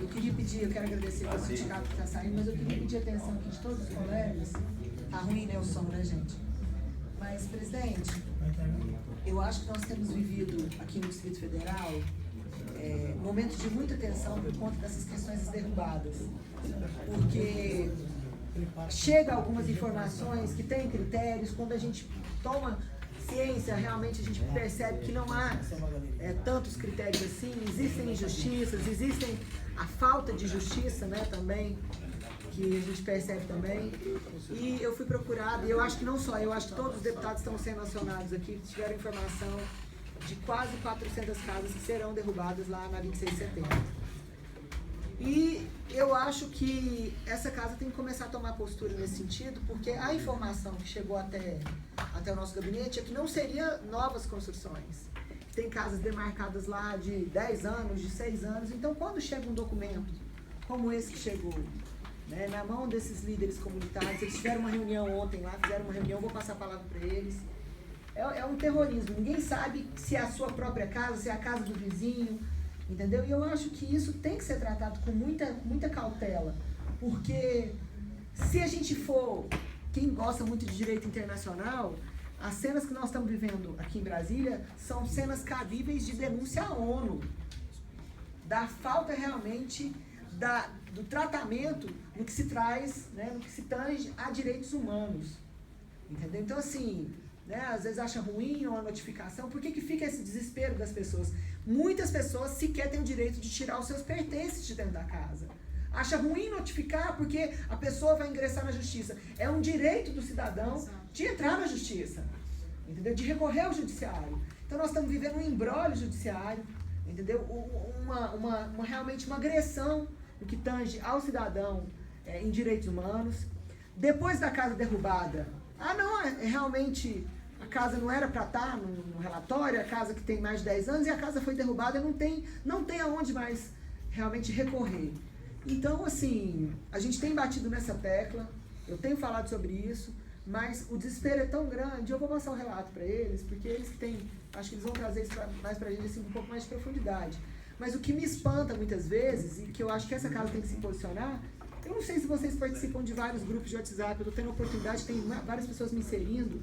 Eu queria pedir, eu quero agradecer ao sindicato que está saindo, mas eu queria pedir a atenção aqui de todos os colegas. Tá ruim, né, o som, né, gente? Mas, presidente, eu acho que nós temos vivido aqui no Distrito Federal momentos de muita tensão por conta dessas questões derrubadas. Porque chega algumas informações que têm critérios, quando a gente toma ciência, realmente a gente percebe que não há tantos critérios assim, existem injustiças, existem a falta de justiça, né, também, que a gente percebe também. E eu fui procurada, e eu acho que não só eu, acho que todos os deputados estão sendo acionados aqui, tiveram informação de quase 400 casas que serão derrubadas lá na 26 de setembro. E eu acho que essa casa tem que começar a tomar postura nesse sentido, porque a informação que chegou até o nosso gabinete é que não seria novas construções. Tem casas demarcadas lá de 10 anos, de 6 anos. Então, quando chega um documento como esse que chegou, né, na mão desses líderes comunitários, eles tiveram uma reunião ontem lá, fizeram uma reunião, vou passar a palavra para eles. É um terrorismo. Ninguém sabe se é a sua própria casa, se é a casa do vizinho, entendeu? E eu acho que isso tem que ser tratado com muita cautela, porque se a gente for, quem gosta muito de direito internacional, as cenas que nós estamos vivendo aqui em Brasília são cenas cabíveis de denúncia à ONU, da falta realmente do tratamento no que se traz, né, no que se tange a direitos humanos, entendeu? Então, assim, né, às vezes acha ruim uma notificação. Por que fica esse desespero das pessoas? Muitas pessoas sequer têm o direito de tirar os seus pertences de dentro da casa. Acha ruim notificar porque a pessoa vai ingressar na justiça. É um direito do cidadão de entrar na justiça, entendeu? De recorrer ao judiciário. Então nós estamos vivendo um imbróglio judiciário, entendeu? Realmente uma agressão no que tange ao cidadão em direitos humanos. Depois da casa derrubada, realmente a casa não era para estar no relatório, a casa que tem mais de 10 anos, e a casa foi derrubada, não tem aonde mais realmente recorrer. Então, assim, a gente tem batido nessa tecla, eu tenho falado sobre isso, mas o desespero é tão grande. Eu vou passar o relato para eles, porque eles que têm, acho que eles vão trazer isso mais para a gente assim, com um pouco mais de profundidade. Mas o que me espanta muitas vezes, e que eu acho que essa casa tem que se posicionar, eu não sei se vocês participam de vários grupos de WhatsApp, eu estou tendo a oportunidade, tem várias pessoas me inserindo.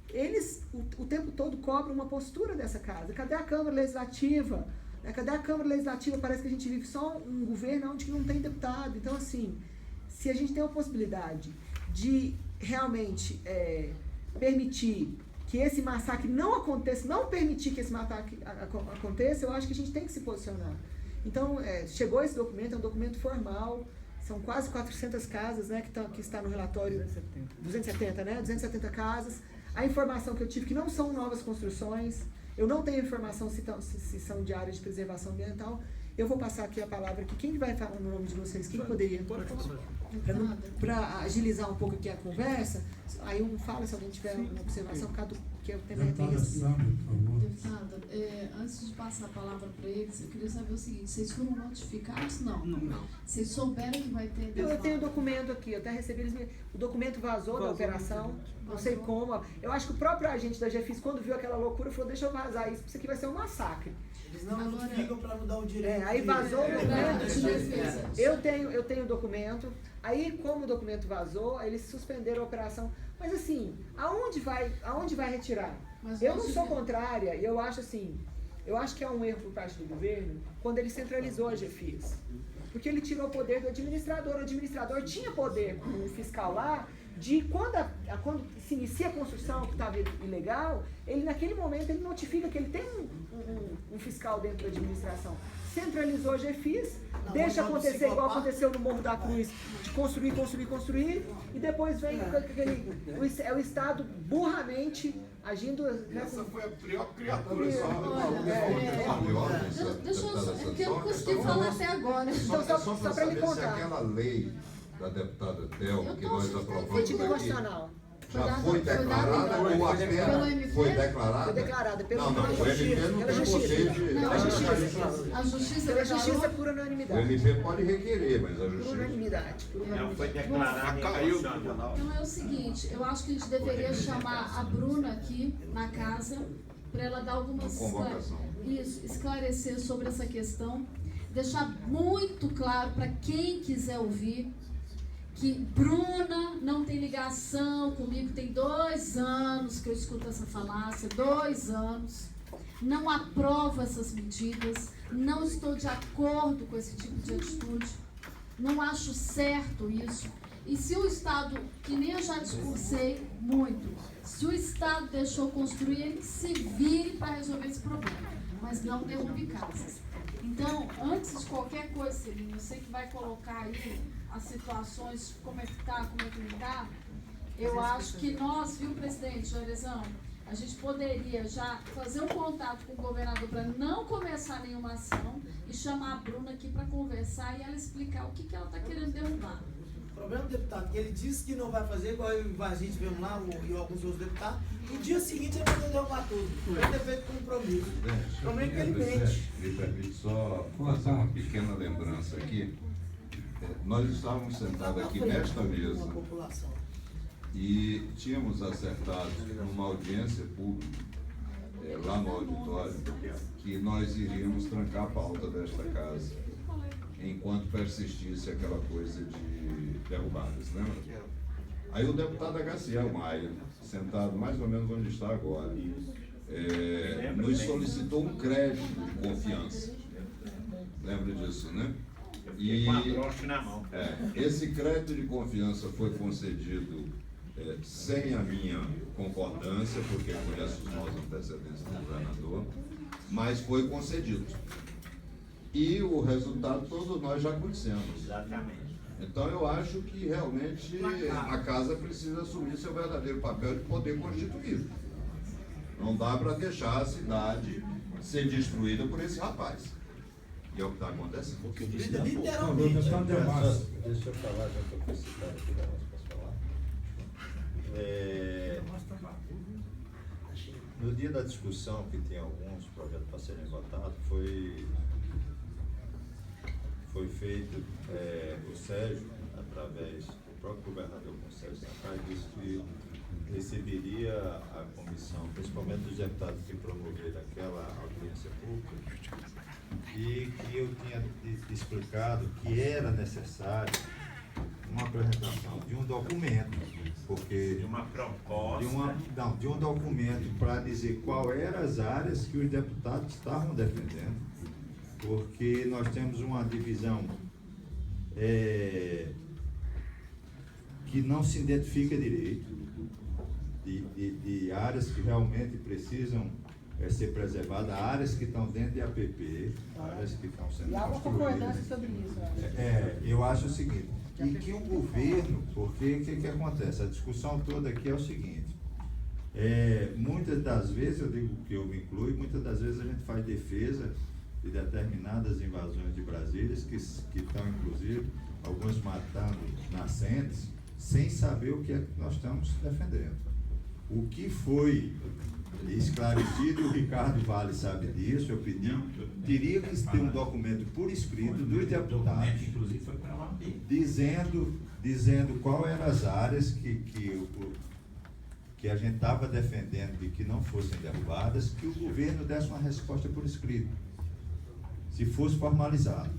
Eles, o tempo todo, cobram uma postura dessa casa. Cadê a Câmara Legislativa? Cadê a Câmara Legislativa? Parece que a gente vive só um governo onde não tem deputado. Então, assim, se a gente tem a possibilidade de realmente permitir que esse massacre não aconteça, não permitir que esse massacre aconteça, eu acho que a gente tem que se posicionar. Então, chegou esse documento, é um documento formal, são quase 400 casas, né, que está no relatório. 270, né? 270 casas. A informação que eu tive que não são novas construções, eu não tenho informação se são de área de preservação ambiental. Eu vou passar aqui a palavra aqui. Quem vai falar no nome de vocês? Quem poderia? Para agilizar um pouco aqui a conversa, aí um fala se alguém tiver uma observação, porque o tema é bem Deputada, antes de passar a palavra para eles, eu queria saber o seguinte: vocês foram notificados? Não. Vocês souberam que vai ter... Eu tenho o documento aqui, eu até recebi, o documento vazou da operação, não sei como. Eu acho que o próprio agente da GFIS, quando viu aquela loucura, falou: deixa eu vazar isso, isso aqui vai ser um massacre. Eles não notificam para não dar o direito. Aí vazou o documento. Eu tenho o documento. Aí, como o documento vazou, eles suspenderam a operação. Mas assim, aonde vai retirar? Eu não sou contrária, e eu acho assim, eu acho que é um erro por parte do governo quando ele centralizou a GFIS. Porque ele tirou o poder do administrador. O administrador tinha poder com o fiscal lá, de quando se inicia a construção que estava ilegal, ele naquele momento ele notifica que ele tem um fiscal dentro da administração. Centralizou a GFIS, deixa acontecer igual aconteceu no Morro da Cruz, de construir, e depois vem o Estado burramente agindo... Essa foi a pior criatura. Porque eu não consegui falar até agora. Então, só para me contar. Se aquela lei da deputada Thelma, que nós aprovamos foi tipo constitucional. já foi declarada ou apenas foi declarada? Foi declarada pela Justiça. Não, o MP não tem poder de... A Justiça pela Justiça por unanimidade. O MP pode requerer, mas a Por Justiça... unanimidade. Não foi declarado inconstitucional. Então é o seguinte, eu acho que a gente deveria chamar a Bruna aqui na casa para ela dar algumas esclarecer sobre essa questão. deixar muito claro para quem quiser ouvir que Bruna não tem ligação comigo, tem 2 anos que eu escuto essa falácia, 2 anos, não aprovo essas medidas, não estou de acordo com esse tipo de atitude, não acho certo isso. E se o Estado, que nem eu já discursei muito, se o Estado deixou construir, ele se vire para resolver esse problema, mas não derrube casas. Então, antes de qualquer coisa, Celina, eu sei que vai colocar aí as situações, como é que está, como é que não está, eu acho que nós, viu, presidente Jorezão, a gente poderia já fazer um contato com o governador para não começar nenhuma ação e chamar a Bruna aqui para conversar e ela explicar o que ela está querendo derrubar. O problema do deputado, que ele disse que não vai fazer, igual a gente vemos lá, e alguns outros deputados, no dia seguinte ele mandou derrubar tudo. Ele ter feito compromisso. O problema é que ele mente. Me permite só fazer uma pequena lembrança aqui. Nós estávamos sentados aqui nesta mesa e tínhamos acertado numa audiência pública, lá no auditório, que nós iríamos trancar a pauta desta casa enquanto persistisse aquela coisa de derrubadas, lembra? Aí o deputado Agaciel Maia, sentado mais ou menos onde está agora, nos solicitou um crédito de confiança. Lembra disso, né? E esse crédito de confiança foi concedido sem a minha concordância, porque eu conheço os maus antecedentes do governador, mas foi concedido. E o resultado todos nós já conhecemos. Exatamente. Então eu acho que realmente a casa precisa assumir seu verdadeiro papel de poder constituído. Não dá para deixar a cidade ser destruída por esse rapaz. E é o que está acontecendo. Literalmente. Deixa eu falar, já que eu fui citar aqui, posso falar? No dia da discussão, que tem alguns projetos para serem votados, foi feito, o Sérgio, através do próprio governador Conselho Sampaio, disse que receberia a comissão, principalmente dos deputados que promoveram aquela audiência pública, e que eu tinha explicado que era necessário uma apresentação de um documento, porque De uma proposta. de um documento para dizer qual eram as áreas que os deputados estavam defendendo, porque nós temos uma divisão que não se identifica direito, de áreas que realmente precisam ser preservadas, áreas que estão dentro de APP, áreas que estão sendo E há uma concordância construídas. sobre isso, Eu acho o seguinte, e que o governo, porque o que acontece? A discussão toda aqui é o seguinte, muitas das vezes, eu digo que eu me incluo, muitas das vezes a gente faz defesa de determinadas invasões de Brasília, que estão inclusive, alguns matando nascentes, sem saber o que é que nós estamos defendendo. O que foi esclarecido, o Ricardo Vale sabe disso, eu pedi, teria que ter um documento por escrito dos deputados, Inclusive foi para uma B. dizendo qual eram as áreas que a gente estava defendendo de que não fossem derrubadas, que o governo desse uma resposta por escrito, se fosse formalizado.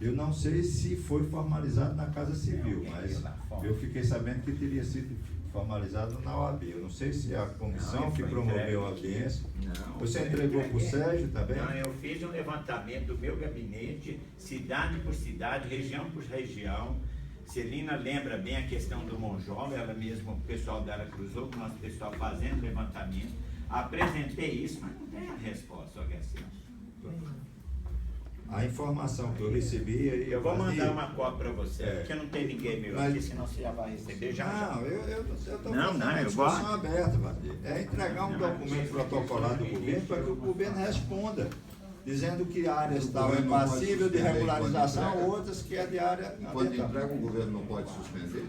Eu não sei se foi formalizado na Casa Civil, mas eu fiquei sabendo que teria sido formalizado na OAB. Eu não sei se a comissão que promoveu a audiência. Você entregou para o Sérgio também? Não, eu fiz um levantamento do meu gabinete, cidade por cidade, região por região. Celina lembra bem a questão do Monjola, ela mesma, o pessoal dela cruzou com o nosso pessoal fazendo levantamento. Apresentei isso, mas não tem a resposta, HC. A informação que eu recebi... Eu vou mandar uma cópia para você, porque não tem ninguém meu aqui, senão você já vai receber já. Não, eu estou Não, fazendo uma eu discussão gosto. aberta, Vadir. É entregar um documento protocolado do governo para que o governo responda, dizendo que áreas tal é passível de regularização, outras que é de área Quando ambiental. entrega, o governo não pode suspender?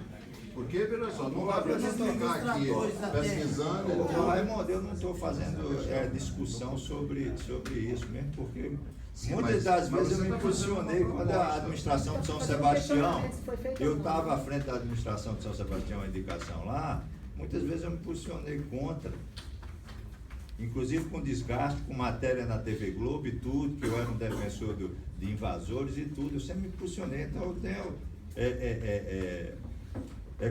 Porque, veja só, não dá para ficar aqui pesquisando. Raimundo, eu não estou fazendo discussão sobre isso mesmo, porque Sim, muitas mas das vezes eu você me tá fazendo impulsionei uma quando a proposta. administração de São Sebastião, eu estava à frente da administração de São Sebastião, a indicação lá, muitas vezes eu me posicionei contra inclusive com desgaste, com matéria na TV Globo e tudo, que eu era um defensor de invasores e tudo, eu sempre me posicionei, então eu tenho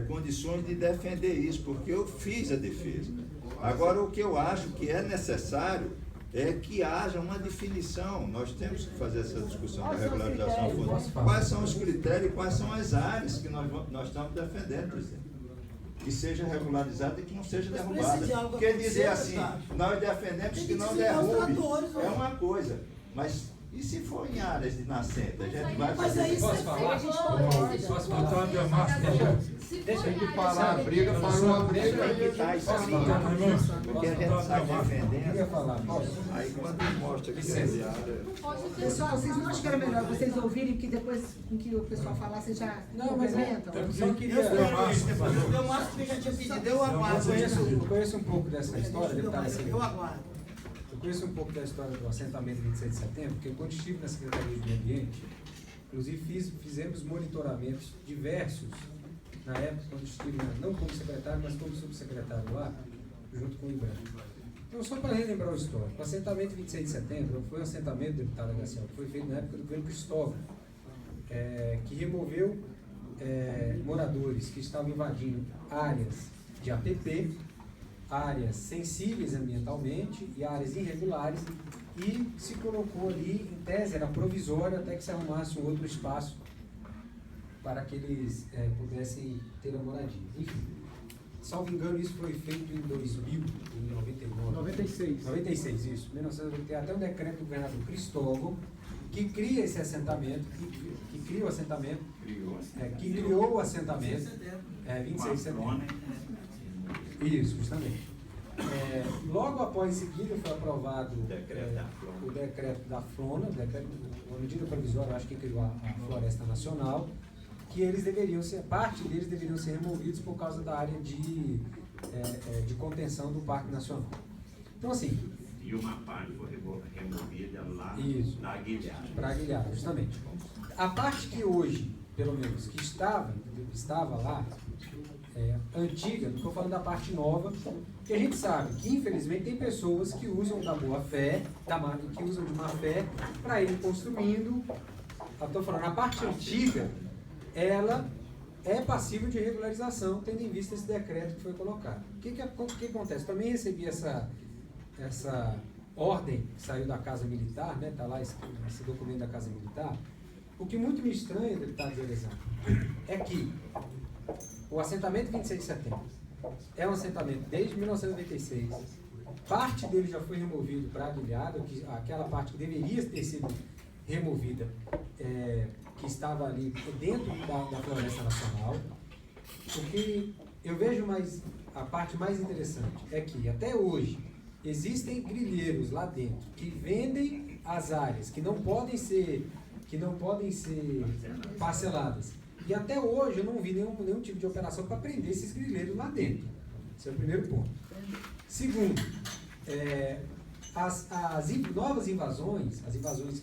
condições de defender isso, porque eu fiz a defesa. Agora, o que eu acho que é necessário é que haja uma definição. Nós temos que fazer essa discussão da regularização fundiária. Quais são os critérios e quais são as áreas que nós estamos defendendo, presidente? Que seja regularizada e que não seja derrubada. Porque dizer assim, nós defendemos que não derrube, é uma coisa, mas e se for em áreas de nascente? A gente vai fazer isso. Posso falar? Posso falar, meu Márcio? Deixa eu falar. A briga parou a briga. Porque a gente sai defendendo. Falar. Aí quando mostra que é de área. Pessoal, vocês não acham que era melhor vocês ouvirem, que depois com que o pessoal falar, vocês já complementam? Eu só queria... Eu acho que já tinha pedido, eu aguardo. Eu conheço um pouco dessa história, deputado. Eu aguardo. Eu conheço um pouco da história do assentamento 26 de setembro, porque quando estive na Secretaria de Meio Ambiente, inclusive fizemos monitoramentos diversos, na época, quando estive, não como secretário, mas como subsecretário lá, junto com o IBRAM. Então, só para relembrar o histórico, o assentamento 26 de setembro foi um assentamento, deputado Graciela, que foi feito na época do governo Cristóvão, que removeu moradores que estavam invadindo áreas de APP, áreas sensíveis ambientalmente e áreas irregulares, e se colocou ali, em tese era provisório, até que se arrumasse um outro espaço para que eles pudessem ter a moradia. Enfim, salvo engano, isso foi feito em 2000, em 99. 96, isso. 1990, tem até um decreto do governador Cristóvão, que cria esse assentamento, que criou o assentamento, que criou o assentamento, 26 de setembro. Isso, justamente. Logo após em seguida foi aprovado o decreto da Flona, uma medida provisória, acho que criou a Floresta Nacional, que eles deveriam ser, parte deles deveriam ser removidos por causa da área de contenção do Parque Nacional. Então, assim... E uma parte foi removida lá na Aguilhara. Para Aguilhara, justamente. A parte que hoje, pelo menos, que estava lá, antiga, não estou falando da parte nova, que a gente sabe que, infelizmente, tem pessoas que usam da boa fé, que usam de má fé, para ir construindo. Estou falando, a parte antiga, ela é passível de regularização, tendo em vista esse decreto que foi colocado. O que acontece? Também recebi essa ordem que saiu da Casa Militar, né? Está lá esse documento da Casa Militar. O que muito me estranha, deputado Zerezano, é que o assentamento 26 de setembro é um assentamento desde 1996. Parte dele já foi removido para Aguilhara, aquela parte que deveria ter sido removida, que estava ali dentro da Floresta Nacional. O que eu vejo a parte mais interessante é que até hoje existem grileiros lá dentro que vendem as áreas que não podem ser parceladas. E até hoje eu não vi nenhum tipo de operação para prender esses grileiros lá dentro. Esse é o primeiro ponto. Segundo, as novas invasões, as invasões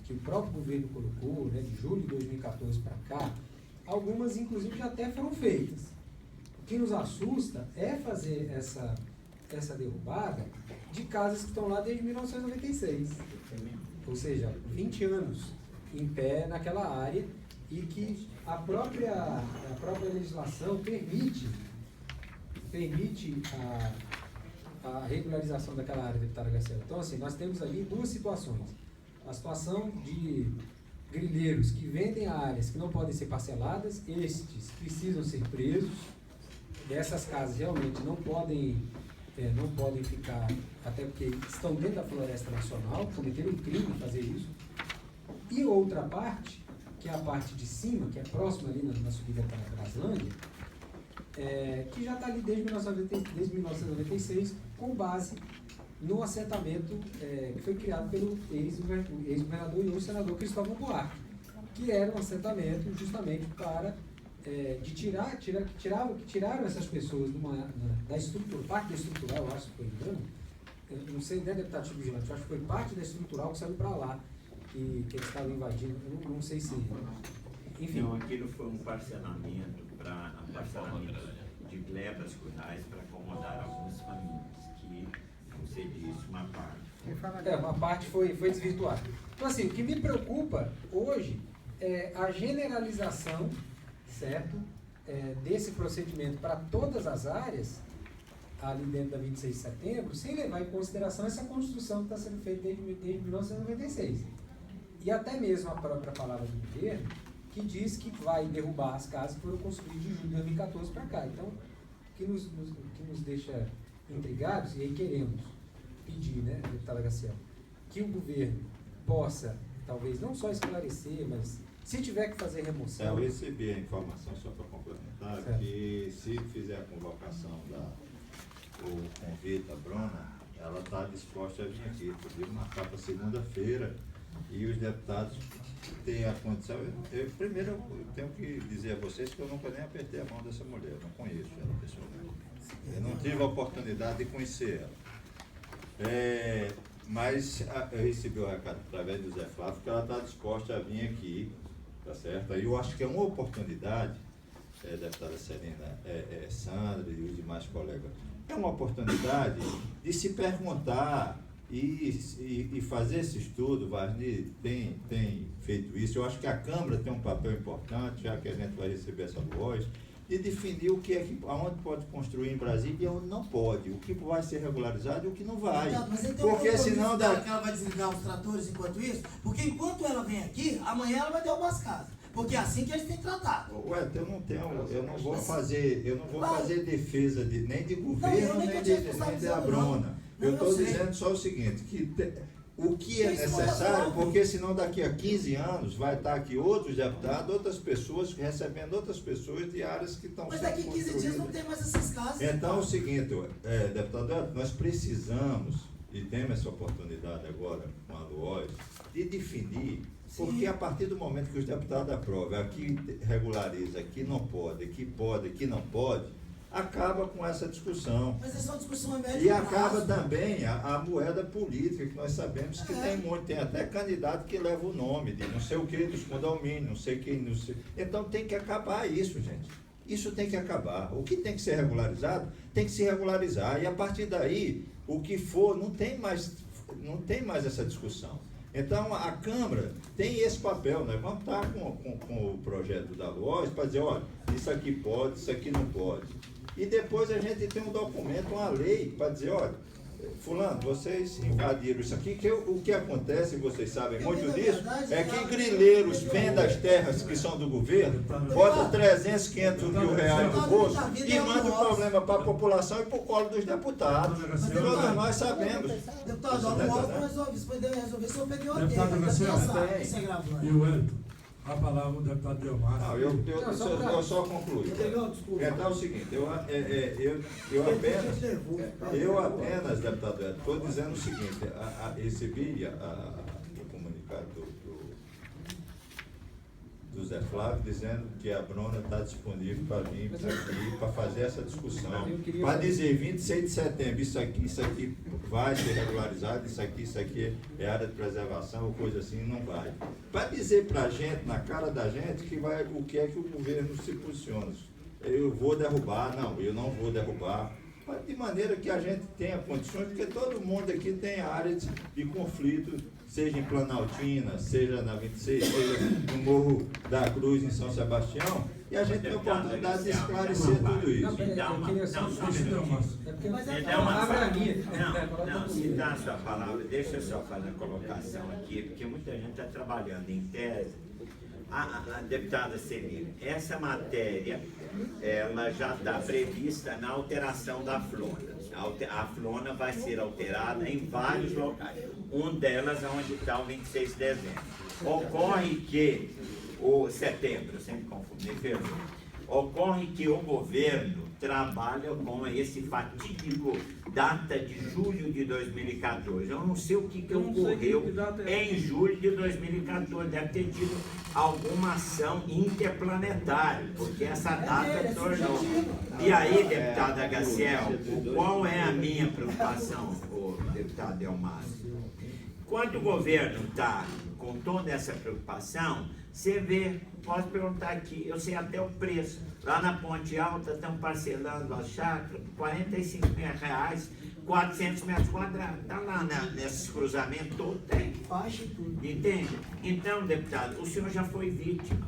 que o próprio governo colocou, né, de julho de 2014 para cá, algumas inclusive já até foram feitas. O que nos assusta é fazer essa derrubada de casas que estão lá desde 1996. Ou seja, 20 anos em pé naquela área, e que a própria legislação permite a regularização daquela área, deputada Garcia. Então, assim, nós temos ali duas situações. A situação de grileiros que vendem áreas que não podem ser parceladas, estes precisam ser presos. Essas casas realmente não podem ficar, até porque estão dentro da Floresta Nacional, cometeram um crime fazer isso. E outra parte, que é a parte de cima, que é próxima ali na subida para a Braslândia, que já está ali desde 1996, com base no assentamento que foi criado pelo ex-governador e hoje senador Cristóvão Buarque, que era um assentamento justamente para tiraram essas pessoas da estrutura, parte da estrutural, eu acho que foi engano, não sei, né, deputado subvigilante, eu acho que foi parte da estrutural que saiu para lá, que eles estavam invadindo, eu não sei se... Enfim. Não, aquilo foi um parcelamento de glebas rurais para acomodar algumas famílias que como você disse, uma parte. Uma parte foi desvirtuada. Então, assim, o que me preocupa hoje é a generalização, certo? Desse procedimento para todas as áreas, ali dentro da 26 de setembro, sem levar em consideração essa construção que está sendo feita desde 1996. E até mesmo a própria palavra do governo, que diz que vai derrubar as casas que foram construídas de julho de 2014 para cá. Então, o que nos deixa intrigados, e aí queremos pedir, né, deputada Graciela, que o governo possa, talvez, não só esclarecer, mas se tiver que fazer remoção... Eu recebi a informação, só para complementar, certo, que se fizer a convocação o convite da Bruna, ela está disposta a vir aqui, inclusive marcar para segunda-feira, e os deputados ter a condição. Primeiro, eu tenho que dizer a vocês que eu nunca nem apertei a mão dessa mulher, eu não conheço ela pessoalmente. Eu não tive a oportunidade de conhecer ela. Mas eu recebi o recado através do Zé Flávio que ela está disposta a vir aqui, tá certo? Aí eu acho que é uma oportunidade, deputada Celina, Sandra e os demais colegas, é uma oportunidade de se perguntar e fazer esse estudo. Varni tem feito isso. Eu acho que a Câmara tem um papel importante, já que a gente vai receber essa voz, de definir o que aonde pode construir em Brasília e onde não pode, o que vai ser regularizado e o que não vai. Mas então, porque senão que ela vai desligar os tratores enquanto isso, porque enquanto ela vem aqui, amanhã ela vai derrubar as casas. Porque é assim que eles têm tratado. Ué, eu não vou fazer defesa nem de governo, nem de Abrona. Eu estou dizendo só o seguinte, o que é necessário, porque senão daqui a 15 anos vai estar aqui outros deputados, outras pessoas, recebendo outras pessoas de áreas que estão sendo construídas. Mas daqui a 15 dias não tem mais essas casas. Então é o seguinte, deputado, nós precisamos, e temos essa oportunidade agora com a LOAS, de definir. Porque a partir do momento que os deputados aprovam, aqui regulariza, aqui não pode, aqui não pode, acaba com essa discussão. Mas essa discussão é médio e acaba também a moeda política, que nós sabemos que tem até candidato que leva o nome de não sei o que, dos condomínios, não sei quem, não sei. Então tem que acabar isso, gente. Isso tem que acabar. O que tem que ser regularizado, tem que se regularizar. E a partir daí, o que for, não tem mais essa discussão. Então, a Câmara tem esse papel, nós vamos estar com o projeto da LOAS para dizer, olha, isso aqui pode, isso aqui não pode. E depois a gente tem um documento, uma lei, para dizer, olha, fulano, vocês invadiram isso aqui, que o que acontece, vocês sabem muito disso, é que grileiros vendem as terras que são do governo, botam 300, 500 mil reais no bolso e mandam o problema para a população e para o colo dos deputados. Todos nós sabemos. Deputado, o órgão resolve, se puder resolver, se eu peguei o Deputado Graciela, e o Wellington, a palavra do deputado Delmar. Não, eu só concluo. Então é o seguinte, eu apenas, deputado, estou dizendo o seguinte, recebi o comunicado do Zé Flávio dizendo que a Bruna está disponível para vir aqui para fazer essa discussão. Para dizer 26 de setembro, isso aqui vai ser regularizado, isso aqui é área de preservação ou coisa assim, não vai. Para dizer para a gente, na cara da gente, o que é que o governo se posiciona. Eu vou derrubar, não, eu não vou derrubar. De maneira que a gente tenha condições, porque todo mundo aqui tem área de conflito, seja em Planaltina, seja na 26, seja no Morro da Cruz, em São Sebastião, e a gente tem a oportunidade de esclarecer tudo isso. Não, se dá a sua palavra, deixa eu só fazer a colocação aqui, porque muita gente está trabalhando em tese. A deputada Celina, essa matéria, ela já está prevista na alteração da Flona. A Flona vai ser alterada em vários locais. Um delas é onde está o 26 de dezembro. Ocorre que, setembro, sempre confundo, ocorre que o governo trabalha com esse fatídico data de julho de 2014. Eu não sei o que ocorreu em julho de 2014. Deve ter tido alguma ação interplanetária, porque essa data tornou. E aí, deputada Gaciel, qual é a minha preocupação, deputado Delmásio? Quando o governo está com toda essa preocupação, você vê, posso perguntar aqui, eu sei até o preço. Lá na Ponte Alta estão parcelando a chácara por R$45 mil 400 metros quadrados. Está lá nesses cruzamentos todos, tem. Faixa e tudo. Entende? Então, deputado, o senhor já foi vítima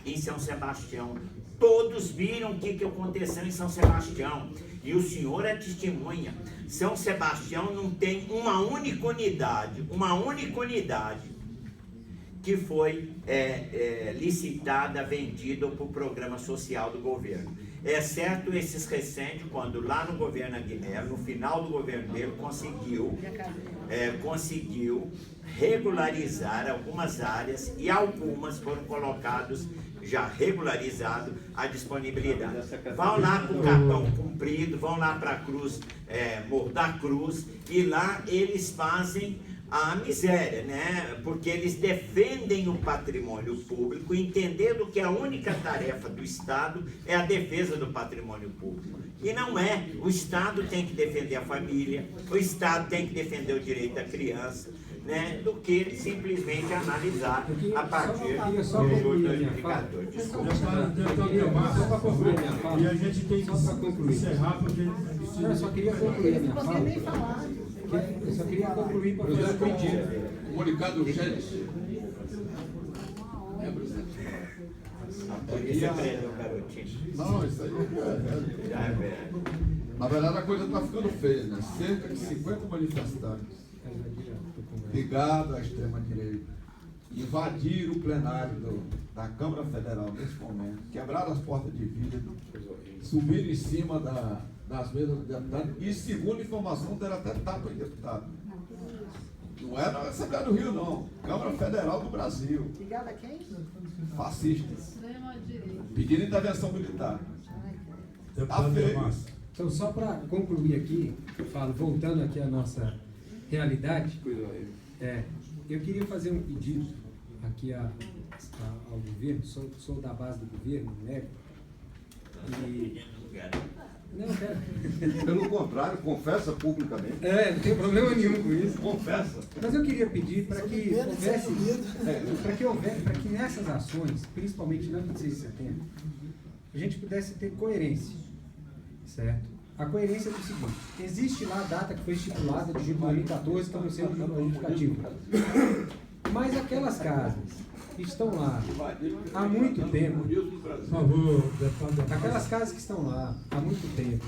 em São Sebastião. Todos viram o que aconteceu em São Sebastião. E o senhor é testemunha. São Sebastião não tem uma única unidade que foi licitada, vendida por programa social do governo. Exceto esses recentes, quando lá no governo Aguinaldo, no final do governo dele, conseguiu regularizar algumas áreas e algumas foram colocados já regularizado a disponibilidade. Vão lá para o Capão Comprido, vão lá para a Cruz, Morro da Cruz, e lá eles fazem a miséria, né? Porque eles defendem o patrimônio público, entendendo que a única tarefa do Estado é a defesa do patrimônio público. E não é. O Estado tem que defender a família, o Estado tem que defender o direito da criança, né? Do que simplesmente analisar a partir do notificador. Desculpa. Só para concluir minha fala. E a gente tem que encerrar porque... Eu só queria concluir a minha fala. Eu só queria concluir para fazer um pedido. Comunicado urgente. Não, isso aí é. Na verdade, a coisa está ficando feia, né? Cerca de 50 manifestantes ligados à extrema-direita invadiram o plenário da Câmara Federal nesse momento, quebraram as portas de vidro, subiram em cima das mesas do deputado e, segundo informação, deram até tapa em deputado. Não é na Assembleia do Rio, não. Câmara Federal do Brasil. Ligado a quem? Fascistas. Pedindo intervenção militar. Deputado Delmas. Então, só para concluir aqui, voltando aqui à nossa realidade, eu queria fazer um pedido aqui ao governo, sou da base do governo, né? Não, pera. Pelo contrário, confessa publicamente. Não tem problema nenhum com isso. Confessa. Mas eu queria pedir para que houvesse, para que nessas ações, principalmente na 26 de setembro, a gente pudesse ter coerência, certo? A coerência é do seguinte: existe lá a data que foi estipulada de julho de 2014, está no seu justificativo. Mas aquelas casas que estão lá há muito tempo, Por favor, deputado. aquelas casas que estão lá há muito tempo,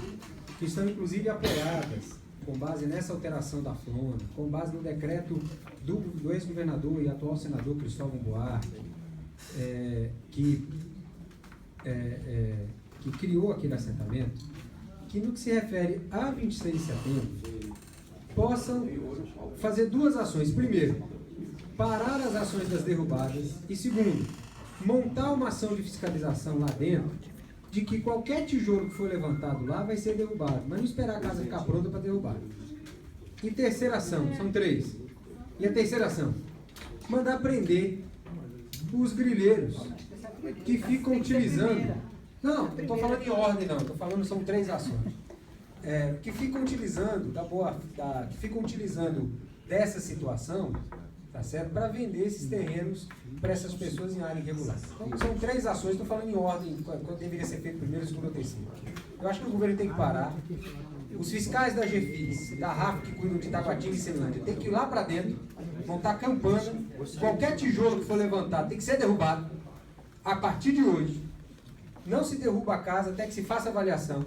que estão inclusive apoiadas com base nessa alteração da FLONA, com base no decreto do ex-governador e atual senador Cristóvão Buarque, que criou aquele assentamento, que no que se refere a 26 de setembro, possam fazer duas ações. Primeiro, parar as ações das derrubadas e, segundo, montar uma ação de fiscalização lá dentro de que qualquer tijolo que for levantado lá vai ser derrubado, mas não esperar a casa ficar pronta para derrubar. E terceira ação, são 3. E a terceira ação, mandar prender os grileiros que ficam utilizando... Não estou falando em ordem, não. Estou falando, são 3 ações. Que ficam utilizando que ficam utilizando dessa situação, tá certo? Para vender esses terrenos para essas pessoas em área irregular. Então, são 3 ações, estou falando em ordem, quando deveria ser feito primeiro, segundo ou terceiro. Eu acho que o governo tem que parar. Os fiscais da GFIS, da RAF, que cuidam de Taguatinga e Ceilândia, tem que ir lá para dentro, montar campana. Qualquer tijolo que for levantado tem que ser derrubado. A partir de hoje, não se derruba a casa até que se faça avaliação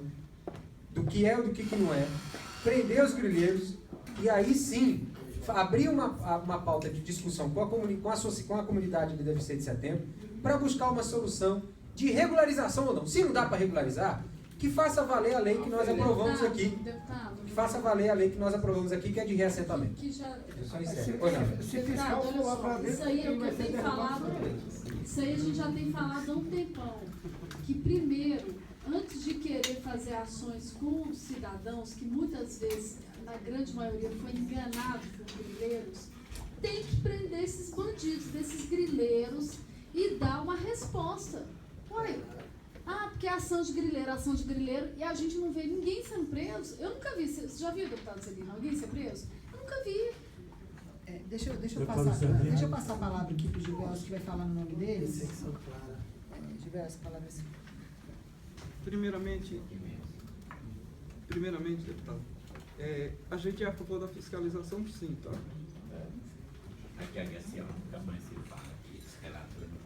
do que é ou do que não é, prender os grileiros e aí sim abrir uma pauta de discussão com a comunidade de 26 de setembro para buscar uma solução de regularização ou não. Se não dá para regularizar, que faça valer a lei que nós aprovamos aqui. Que faça valer a lei que nós aprovamos aqui, que é de reassentamento. Deputado, olha só, isso aí é o que eu tenho falado. Isso aí a gente já tem falado há um tempão. Que primeiro, antes de querer fazer ações com os cidadãos, que muitas vezes, na grande maioria, foi enganado por grileiros, tem que prender esses bandidos, desses grileiros, e dar uma resposta. Ué, porque é ação de grileiro, e a gente não vê ninguém sendo preso. Eu nunca vi. Você já viu, deputado Celino, alguém ser preso? Eu nunca vi. Deixa eu passar a palavra aqui para o Gilberto, que vai falar no nome deles. Gilberto, palavras. Primeiramente, deputado, A gente é a favor da fiscalização, sim, tá? Aqui a HC, nunca mais se fala aqui, esse relator não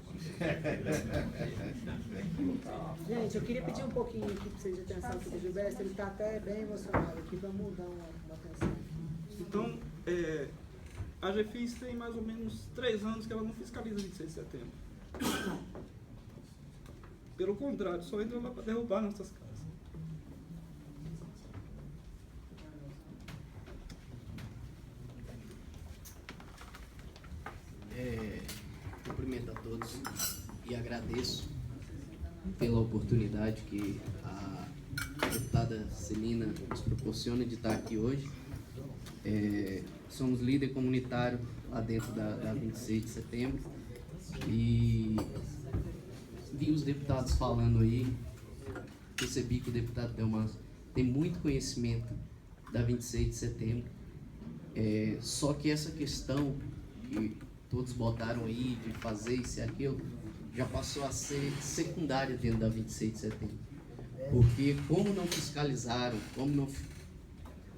Gente, eu queria pedir um pouquinho aqui para vocês de atenção aqui do Gilberto, ele está até bem emocionado aqui, vamos dar uma atenção. Então, a GFIS tem mais ou menos 3 anos que ela não fiscaliza 26 de setembro. Pelo contrário, só entra lá para derrubar nossas casas. Cumprimento a todos e agradeço pela oportunidade que a deputada Celina nos proporciona de estar aqui hoje. Somos líder comunitário lá dentro da 26 de setembro e vi os deputados falando aí, percebi que o deputado Delmar tem muito conhecimento da 26 de setembro, só que essa questão que todos botaram aí de fazer isso e aquilo, já passou a ser secundária dentro da 26 de setembro. Porque como não fiscalizaram, como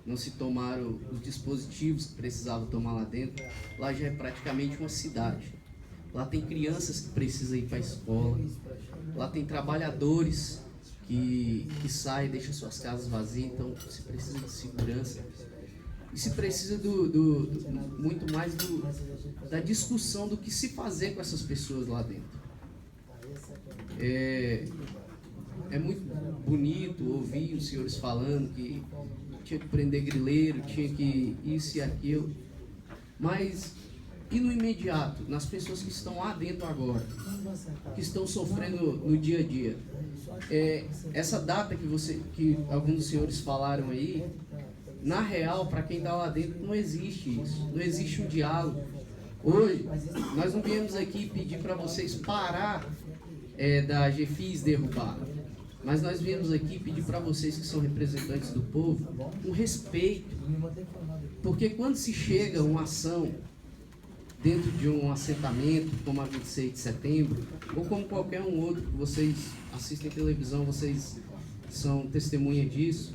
não se tomaram os dispositivos que precisavam tomar lá dentro, lá já é praticamente uma cidade. Lá tem crianças que precisam ir para a escola, lá tem trabalhadores que saem e deixam suas casas vazias, então se precisa de segurança. E se precisa muito mais da discussão do que se fazer com essas pessoas lá dentro. É muito bonito ouvir os senhores falando que tinha que prender grileiro, tinha que isso e aquilo, mas e no imediato, nas pessoas que estão lá dentro agora, que estão sofrendo no dia a dia? Essa data que alguns dos senhores falaram aí, na real, para quem está lá dentro, não existe isso, não existe um diálogo. Hoje, nós não viemos aqui pedir para vocês parar da GFIS derrubar, mas nós viemos aqui pedir para vocês que são representantes do povo, um respeito, porque quando se chega uma ação dentro de um assentamento, como a 26 de setembro, ou como qualquer um outro que vocês assistem televisão, vocês são testemunha disso,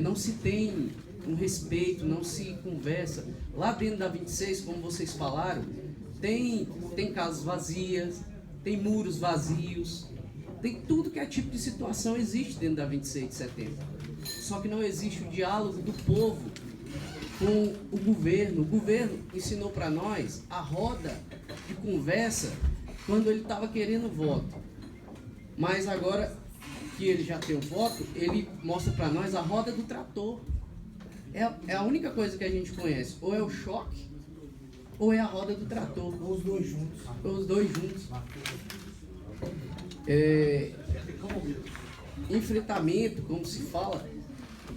não se tem um respeito, não se conversa. Lá dentro da 26, como vocês falaram, tem casas vazias, tem muros vazios, tem tudo que é tipo de situação existe dentro da 26 de setembro. Só que não existe o diálogo do povo com o governo. O governo ensinou para nós a roda de conversa quando ele estava querendo voto. Mas agora que ele já tem o voto, ele mostra para nós a roda do trator. É a única coisa que a gente conhece. Ou é o choque, ou é a roda do trator. Ou os dois juntos. Ou os dois juntos. Enfrentamento, como se fala,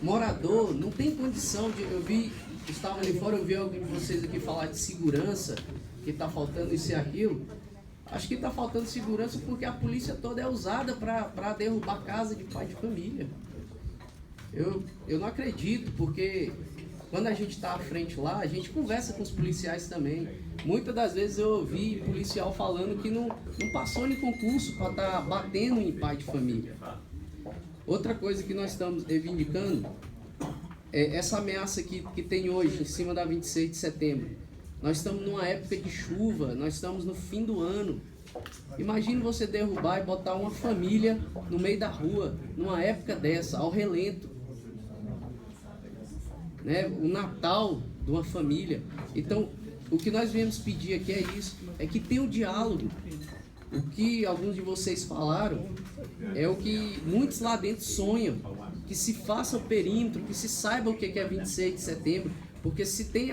morador não tem condição de... Estava ali fora, eu vi alguém de vocês aqui falar de segurança, que está faltando isso e aquilo. Acho que está faltando segurança porque a polícia toda é usada para derrubar casa de pai de família. Eu não acredito, porque quando a gente está à frente lá, a gente conversa com os policiais também. Muitas das vezes eu ouvi policial falando que não passou em concurso para estar batendo em pai de família. Outra coisa que nós estamos reivindicando é essa ameaça que tem hoje em cima da 26 de setembro. Nós estamos numa época de chuva, nós estamos no fim do ano. Imagine você derrubar e botar uma família no meio da rua, numa época dessa, ao relento. Né? O Natal de uma família. Então, o que nós viemos pedir aqui é isso, é que tenha um diálogo. O que alguns de vocês falaram é o que muitos lá dentro sonham, que se faça o perímetro, que se saiba o que é 26 de setembro, porque se tem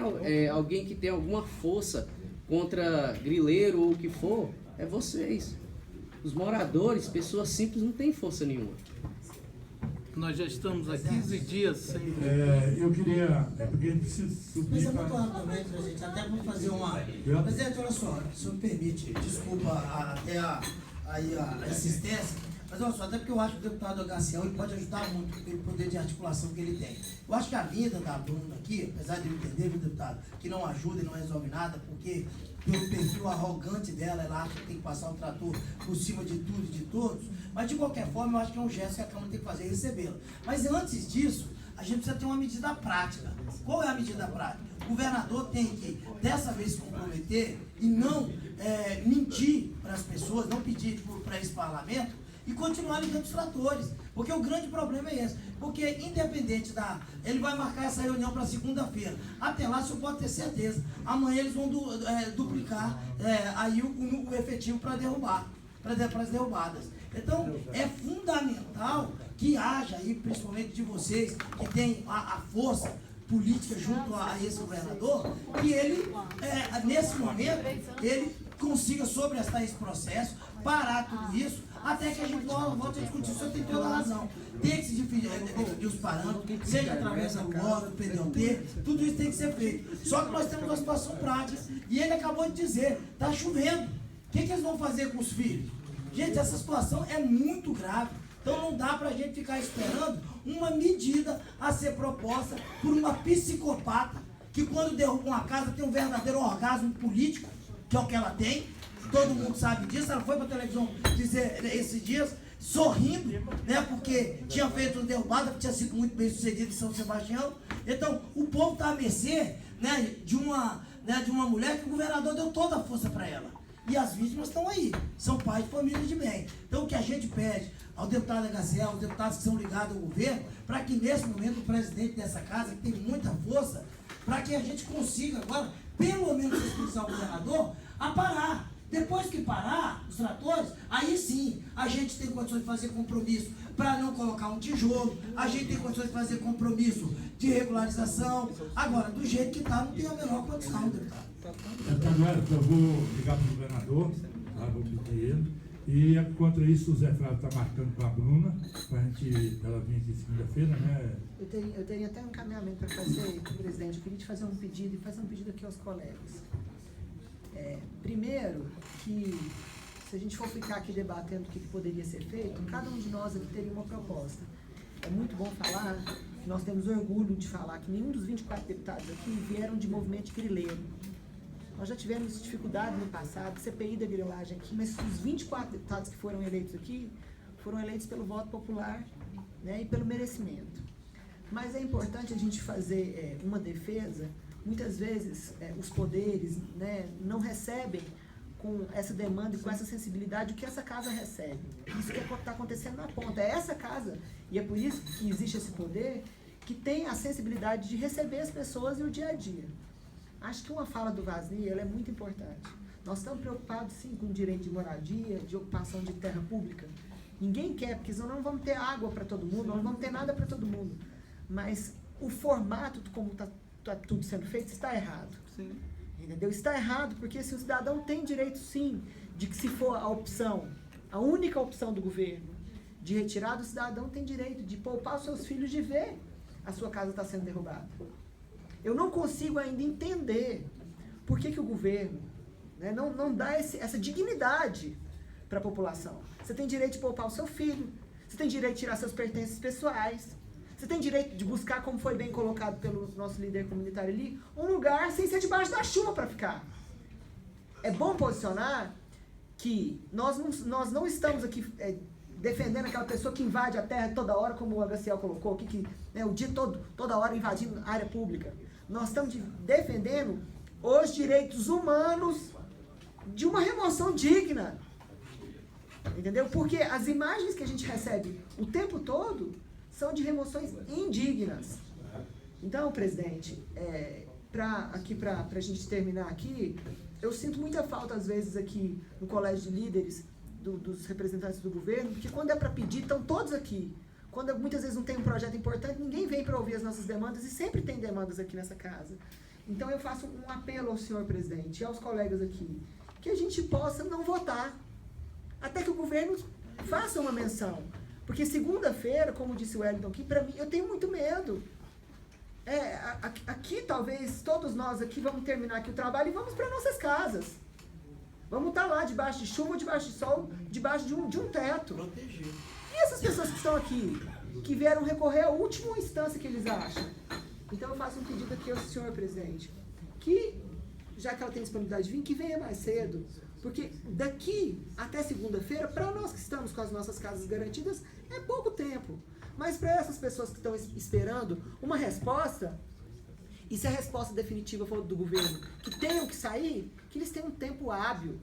alguém que tem alguma força contra grileiro ou o que for, é vocês. Os moradores, pessoas simples, não têm força nenhuma. Nós já estamos há 15 dias sem... Eu queria... porque preciso subir... Mas é muito rapidamente, né, gente? Até vamos fazer uma... Presidente, olha só, se me permite, desculpa até a insistência, mas olha só, até porque eu acho que o deputado Agacião ele pode ajudar muito pelo poder de articulação que ele tem. Eu acho que a vida da Bruna aqui, apesar de eu entender, viu, deputado, que não ajuda e não resolve nada, porque pelo perfil arrogante dela, ela acha que tem que passar o trator por cima de tudo e de todos, mas de qualquer forma eu acho que é um gesto que a Câmara tem que fazer, recebê-la. Mas antes disso, a gente precisa ter uma medida prática. Qual é a medida prática? O governador tem que, dessa vez, se comprometer e não mentir para as pessoas, não pedir para esse parlamento e continuar ligando os tratores. Porque o grande problema é esse. Porque, independente ele vai marcar essa reunião para segunda-feira. Até lá, o senhor pode ter certeza. Amanhã eles vão duplicar aí o efetivo para derrubar, para as derrubadas. Então, é fundamental que haja aí, principalmente de vocês, que tem a força política junto a esse governador, que ele, nesse momento, ele consiga sobrestar esse processo, parar tudo isso, até que a gente volte a discutir. O senhor tem toda a razão. Tem que se definir os parâmetros, seja através do voto, do PDT, tudo isso tem que ser feito. Só que nós temos uma situação prática. E ele acabou de dizer, está chovendo. O que eles vão fazer com os filhos? Gente, essa situação é muito grave. Então não dá para a gente ficar esperando uma medida a ser proposta por uma psicopata que quando derruba uma casa tem um verdadeiro orgasmo político, que é o que ela tem. Todo mundo sabe disso. Ela foi para a televisão dizer esses dias, sorrindo, né, porque tinha feito uma derrubada, que tinha sido muito bem sucedido em São Sebastião. Então o povo está à mercê, né, de uma mulher que o governador deu toda a força para ela. E as vítimas estão aí, são pais de família de bem. Então o que a gente pede ao deputado HCL, aos deputados que são ligados ao governo, para que nesse momento o presidente dessa casa, que tem muita força, para que a gente consiga agora, pelo menos expulsar o governador, a parar. Depois que parar os tratores, aí sim a gente tem condições de fazer compromisso para não colocar um tijolo, a gente tem condições de fazer compromisso de regularização. Agora, do jeito que está, não tem a menor condição, deputado. Deputado Wellington, eu vou ligar para o governador, vou pedir ele. E contra isso o Zé Flávio está marcando com a Bruna, para a gente, ela vir aqui segunda-feira, né? Eu tenho até um encaminhamento para fazer, presidente. Eu queria te fazer um pedido e fazer um pedido aqui aos colegas. Primeiro, que se a gente for ficar aqui debatendo o que poderia ser feito, cada um de nós aqui teria uma proposta. É muito bom falar, nós temos orgulho de falar que nenhum dos 24 deputados aqui vieram de movimento grileiro. Nós já tivemos dificuldade no passado, CPI da grilagem aqui, mas os 24 deputados que foram eleitos aqui, foram eleitos pelo voto popular, né, e pelo merecimento. Mas é importante a gente fazer uma defesa. Muitas vezes os poderes, né, não recebem com essa demanda e com essa sensibilidade o que essa casa recebe. Isso que está acontecendo na ponta. É essa casa, e é por isso que existe esse poder, que tem a sensibilidade de receber as pessoas e o dia a dia. Acho que uma fala do Vasni, ela é muito importante. Nós estamos preocupados, sim, com o direito de moradia, de ocupação de terra pública. Ninguém quer, porque senão não vamos ter água para todo mundo, não vamos ter nada para todo mundo. Mas o formato, como está tudo sendo feito, está errado. Sim. Entendeu? Está errado porque se o cidadão tem direito, sim, de que se for a opção, a única opção do governo, de retirar do cidadão, tem direito de poupar os seus filhos de ver a sua casa está sendo derrubada. Eu não consigo ainda entender por que o governo, né, não dá essa dignidade para a população. Você tem direito de poupar o seu filho, você tem direito de tirar seus pertences pessoais, você tem direito de buscar, como foi bem colocado pelo nosso líder comunitário ali, um lugar sem ser debaixo da chuva para ficar. É bom posicionar que nós não estamos aqui defendendo aquela pessoa que invade a terra toda hora, como o HCL colocou aqui, que, né, o dia todo, toda hora invadindo a área pública. Nós estamos defendendo os direitos humanos de uma remoção digna. Entendeu? Porque as imagens que a gente recebe o tempo todo são de remoções indignas. Então, presidente, para a gente terminar aqui, eu sinto muita falta, às vezes, aqui no colégio de líderes dos representantes do governo, porque quando é para pedir, estão todos aqui. Quando muitas vezes não tem um projeto importante, ninguém vem para ouvir as nossas demandas, e sempre tem demandas aqui nessa casa. Então, eu faço um apelo ao senhor presidente e aos colegas aqui, que a gente possa não votar, até que o governo faça uma menção. Porque segunda-feira, como disse o Wellington aqui, para mim, eu tenho muito medo. Aqui, talvez, todos nós aqui vamos terminar aqui o trabalho e vamos para nossas casas. Vamos estar lá, debaixo de chuva, debaixo de sol, debaixo de um teto. E essas pessoas que estão aqui, que vieram recorrer à última instância que eles acham? Então, eu faço um pedido aqui ao senhor presidente, que, já que ela tem disponibilidade de vir, que venha mais cedo. Porque daqui até segunda-feira, para nós que estamos com as nossas casas garantidas, é pouco tempo. Mas para essas pessoas que estão esperando uma resposta, e se a resposta definitiva for do governo, que tenham que sair, que eles tenham um tempo hábil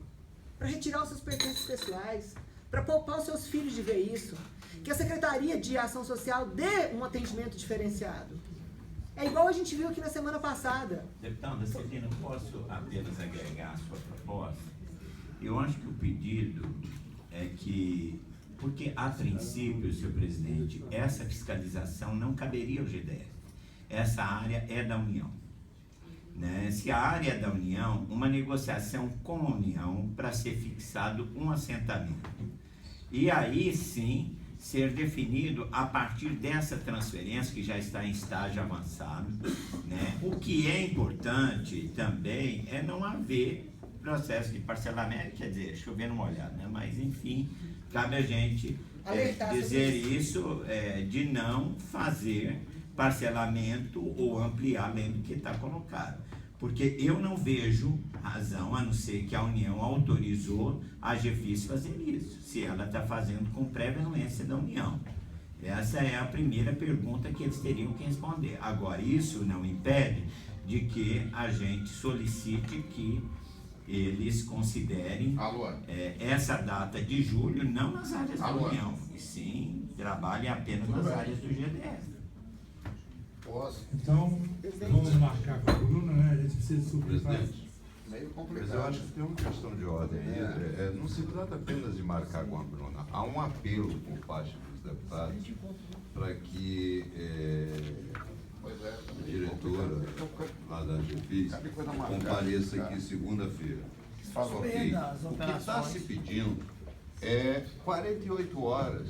para retirar os seus pertences pessoais, para poupar os seus filhos de ver isso, que a Secretaria de Ação Social dê um atendimento diferenciado. É igual a gente viu aqui na semana passada. Deputada Celina, posso apenas agregar a sua proposta? Eu acho que o pedido é que, porque a princípio, senhor presidente, essa fiscalização não caberia ao GDF. Essa área é da União. Né? Se a área é da União, uma negociação com a União para ser fixado um assentamento. E aí sim ser definido a partir dessa transferência que já está em estágio avançado, né? O que é importante também é não haver processo de parcelamento, quer dizer, chovendo molhado, né? Mas enfim, cabe a gente dizer isso, de não fazer parcelamento ou ampliar além do que está colocado. Porque eu não vejo razão, a não ser que a União autorizou a GFIS fazer isso, se ela está fazendo com prévia anuência da União. Essa é a primeira pergunta que eles teriam que responder. Agora, isso não impede de que a gente solicite que eles considerem essa data de julho, não nas áreas da União, e sim trabalhem apenas nas áreas do GDF. Então, vamos marcar com a Bruna, né? A gente precisa subir. Meio complicado. Mas eu acho que tem uma questão de ordem aí. Não se trata apenas de marcar com a Bruna. Há um apelo por parte dos deputados para que a diretora lá da GFIS compareça aqui segunda-feira. Ok. O que está se pedindo é 48 horas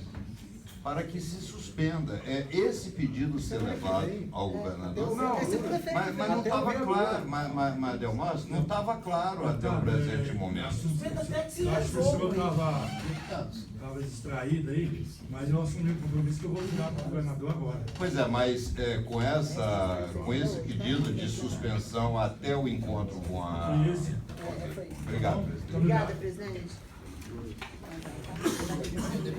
para que se suspenda. Esse pedido ser levado ao governador. Não, mas não estava claro, mas Delmas, não estava claro até o presente momento. Acho que o senhor estava distraído aí, mas eu assumi o compromisso que eu vou ligar para o governador agora. Pois é, mas com esse pedido de suspensão até o encontro com a... Obrigado, presidente. Obrigada, presidente.